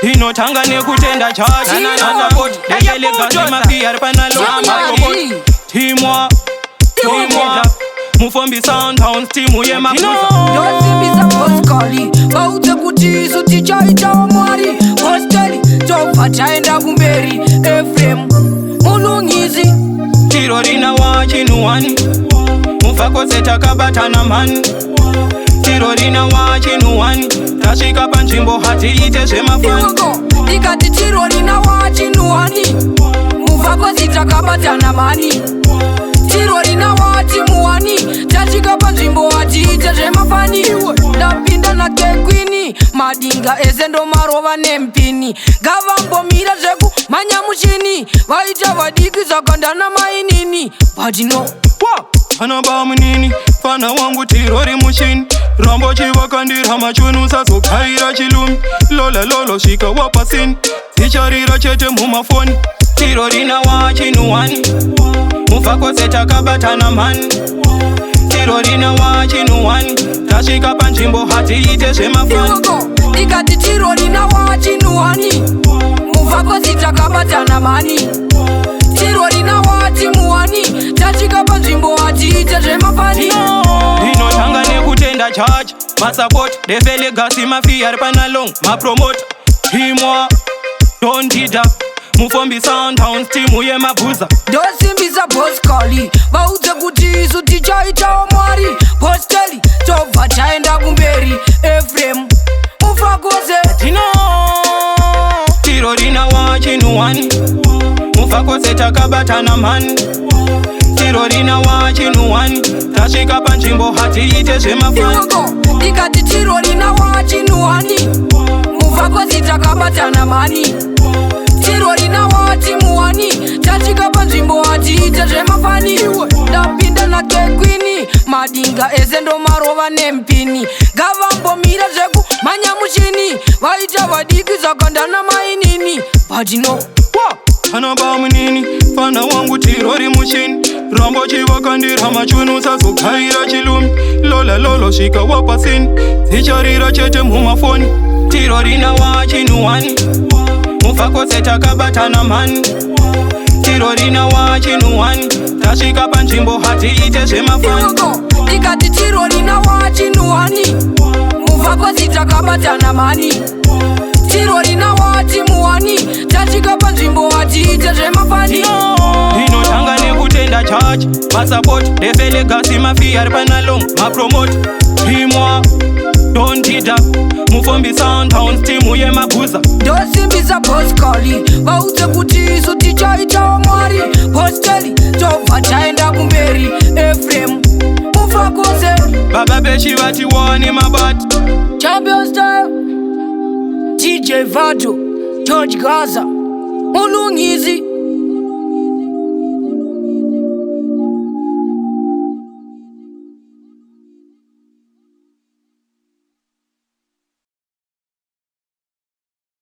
inotanga nekutenda chachi Masapoti Develegasi mafia panalo Timwa Mufombi Soundhouse timu ye makuza Yosimbiza Poskali Baute kutisu tichaita omwari Hosteli Tofa chaenda kumberi Efrem Mulungizi Tirorina wa chinuwani Mufako seta kabatana mani Tirorina wa chinuwani Tashika panchimbo hati ite shemafani Ikati tirorina wa chinuwani Mufako seta kabatana mani Tirorina wa chimuwani Tashika panchimbo hati ite shemafani Dapinda na kekwini Madinga ezendo marova nempini Gavambo mira zeku manyamushini Vaita vadiki zakandana mainini Badino Anaba munini, fana wangu tirori mushini Rambo chivakandira machunu saso kaira chilumi Lola lolo shika wapasini Sicharira chete mumafoni Tirorina wa chinuwani Mufako seta kabatana mani Tirorina wa chinuwani Tashika panchimbo hati ite shemafani Ikati tirorina wa chinuwani Mufako seta kabatana mani Tirorina wa chimuwani Tashika panchimbo hati ite shemafani Inotanga nekutenda chachi Masapoti Develegasi mafia panalong Mapromote Timwa Don't did up Mufombi Soundhouse timu ye mabuza Yosimbiza Poskali Baute kutisu tichaita omwari Hosteli Tofa chaenda kumberi Efrem Mufakose Tirorina wa chinuwani Mufako seta kabatana mani Tirorina wa chinuwani Tashika panchimbo hati ite shemafani Ikati tirorina wa chinuwani Mufako seta kabatana mani Tirorina wa chimuwani Tashika panchimbo hati ite shemafani Dapinda na kekwini Madinga ezendo marova nempini Gavambo mira zeku manyamushini Vaita vadiki zakandana mainini Badino Anaba munini, fana wangu tirori mushini Rambo chivakandira machunu saso kaira chilumi Lola lolo shika wapasini Sicharira chete mumafoni Tirorina wa chinuwani Mufako seta kabatana mani Tirorina wa chinuwani Tashika panchimbo hati ite shemafani Ikati tirorina wa chinuwani Mufako seta kabatana mani Tirorina wa chimuwani Tashika panchimbo hati ite shemafani Inotanga nekutenda chachi Masapoti Develegasi mafia panalong Mapromote Timwa Don't did up Mufombi Soundhouse timu ye mabuza Yosimbiza Poskali Baute kutisu tichaita omwari Hosteli Tofa chaenda kumberi Efrem Mufakose Baba beshi vati wani mabati Champion Style DJ Vado George Gaza Mulungizi